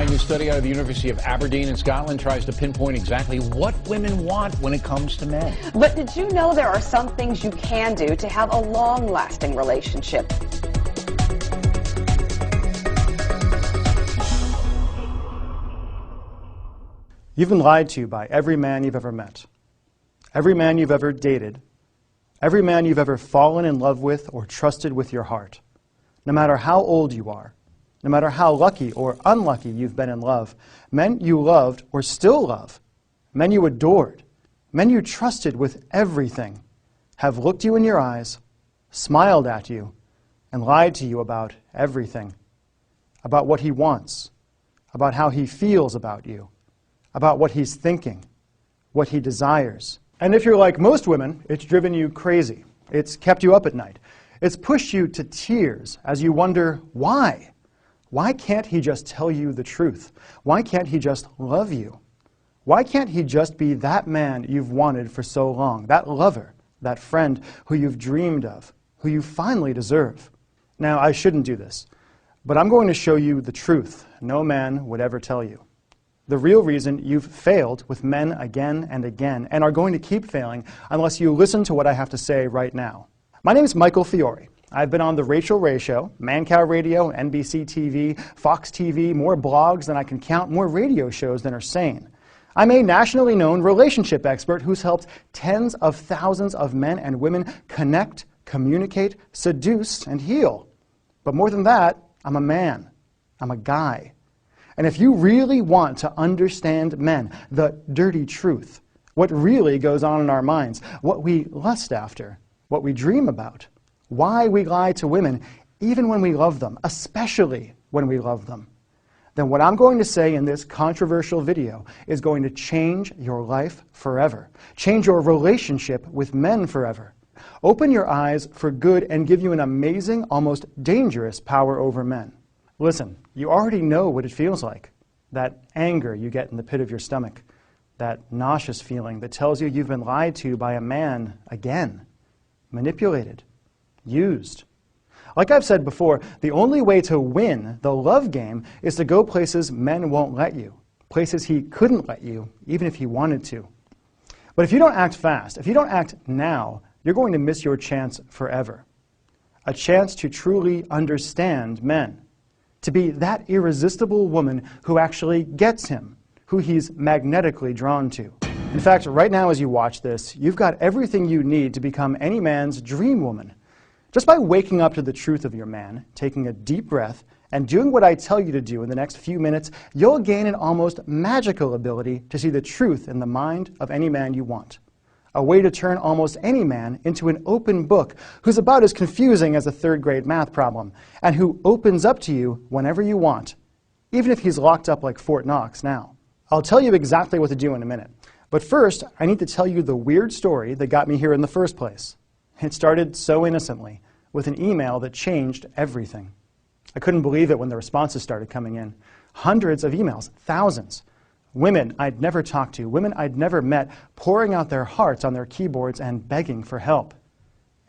new study out of the University of Aberdeen in Scotland tries to pinpoint exactly what women want when it comes to men. But did you know there are some things you can do to have a long-lasting relationship? You've been lied to by every man you've ever met, every man you've ever dated, every man you've ever fallen in love with or trusted with your heart. No matter how old you are, no matter how lucky or unlucky you've been in love, men you loved or still love, men you adored, men you trusted with everything, have looked you in your eyes, smiled at you, and lied to you about everything, about what he wants, about how he feels about you, about what he's thinking, what he desires. And if you're like most women, it's driven you crazy. It's kept you up at night. It's pushed you to tears as you wonder, why? Why can't he just tell you the truth? Why can't he just love you? Why can't he just be that man you've wanted for so long, that lover, that friend who you've dreamed of, who you finally deserve? Now, I shouldn't do this, but I'm going to show you the truth no man would ever tell you. The real reason you've failed with men again and again and are going to keep failing unless you listen to what I have to say right now. My name is Michael Fiore. I've been on The Rachel Ray Show, Mancow Radio, NBC TV, Fox TV, more blogs than I can count, more radio shows than are sane. I'm a nationally known relationship expert who's helped tens of thousands of men and women connect, communicate, seduce, and heal. But more than that, I'm a man. I'm a guy. And if you really want to understand men, the dirty truth, what really goes on in our minds, what we lust after, what we dream about, why we lie to women, even when we love them, especially when we love them, then what I'm going to say in this controversial video is going to change your life forever, change your relationship with men forever, open your eyes for good, and give you an amazing, almost dangerous power over men. Listen, you already know what it feels like. That anger you get in the pit of your stomach. That nauseous feeling that tells you you've been lied to by a man again. Manipulated. Used. Like I've said before, the only way to win the love game is to go places men won't let you. Places he couldn't let you, even if he wanted to. But if you don't act fast, if you don't act now, you're going to miss your chance forever. A chance to truly understand men. To be that irresistible woman who actually gets him, who he's magnetically drawn to. In fact, right now as you watch this, you've got everything you need to become any man's dream woman. Just by waking up to the truth of your man, taking a deep breath, and doing what I tell you to do in the next few minutes, you'll gain an almost magical ability to see the truth in the mind of any man you want. A way to turn almost any man into an open book who's about as confusing as a third-grade math problem, and who opens up to you whenever you want, even if he's locked up like Fort Knox now. I'll tell you exactly what to do in a minute, but first I need to tell you the weird story that got me here in the first place. It started so innocently, with an email that changed everything. I couldn't believe it when the responses started coming in. Hundreds of emails, thousands. Women I'd never talked to, women I'd never met, pouring out their hearts on their keyboards and begging for help.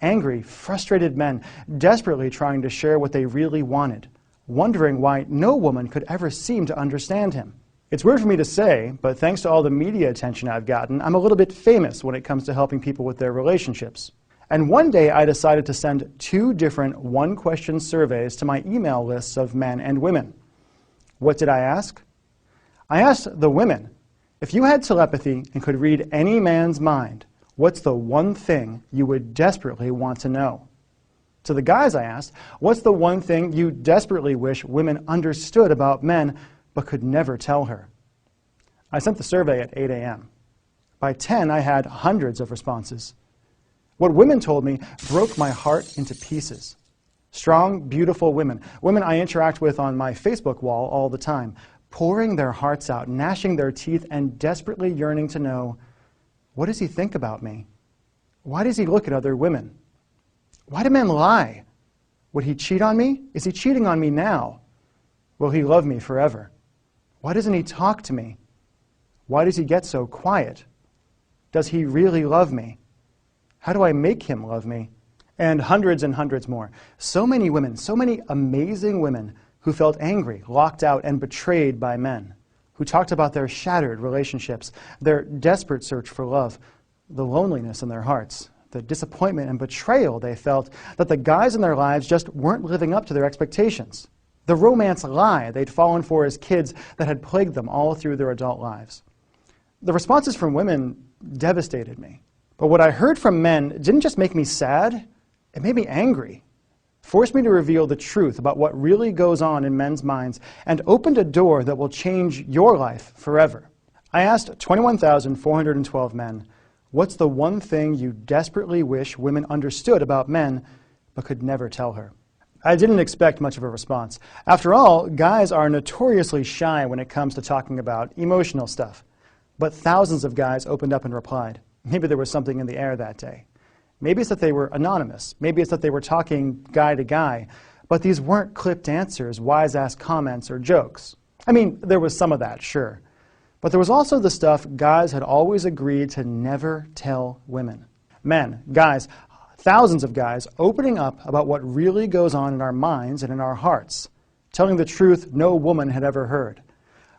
Angry, frustrated men desperately trying to share what they really wanted, wondering why no woman could ever seem to understand him. It's weird for me to say, but thanks to all the media attention I've gotten, I'm a little bit famous when it comes to helping people with their relationships. And one day I decided to send 2 different one-question surveys to my email lists of men and women. What did I ask? I asked the women, if you had telepathy and could read any man's mind, what's the one thing you would desperately want to know? To the guys I asked, what's the one thing you desperately wish women understood about men but could never tell her? I sent the survey at 8 a.m. By 10, I had hundreds of responses. What women told me broke my heart into pieces. Strong, beautiful women, women I interact with on my Facebook wall all the time, pouring their hearts out, gnashing their teeth, and desperately yearning to know, what does he think about me? Why does he look at other women? Why do men lie? Would he cheat on me? Is he cheating on me now? Will he love me forever? Why doesn't he talk to me? Why does he get so quiet? Does he really love me? How do I make him love me? And hundreds more. So many women, so many amazing women who felt angry, locked out, and betrayed by men, who talked about their shattered relationships, their desperate search for love, the loneliness in their hearts, the disappointment and betrayal they felt that the guys in their lives just weren't living up to their expectations, the romance lie they'd fallen for as kids that had plagued them all through their adult lives. The responses from women devastated me. But what I heard from men didn't just make me sad, it made me angry, forced me to reveal the truth about what really goes on in men's minds, and opened a door that will change your life forever. I asked 21,412 men, what's the one thing you desperately wish women understood about men but could never tell her? I didn't expect much of a response. After all, guys are notoriously shy when it comes to talking about emotional stuff. But thousands of guys opened up and replied. Maybe there was something in the air that day. Maybe it's that they were anonymous. Maybe it's that they were talking guy to guy. But these weren't clipped answers, wise-ass comments, or jokes. I mean, there was some of that, sure. But there was also the stuff guys had always agreed to never tell women. Men, guys, thousands of guys opening up about what really goes on in our minds and in our hearts, telling the truth no woman had ever heard.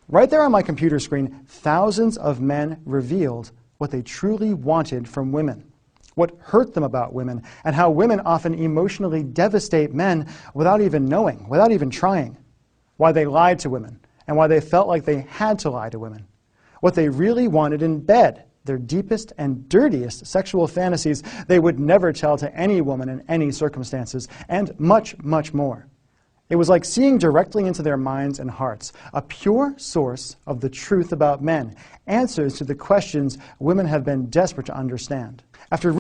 Right there on my computer screen, thousands of men revealed what they truly wanted from women, what hurt them about women, and how women often emotionally devastate men without even knowing, without even trying, why they lied to women, and why they felt like they had to lie to women, what they really wanted in bed, their deepest and dirtiest sexual fantasies they would never tell to any woman in any circumstances, and much, much more. It was like seeing directly into their minds and hearts, a pure source of the truth about men, answers to the questions women have been desperate to understand. After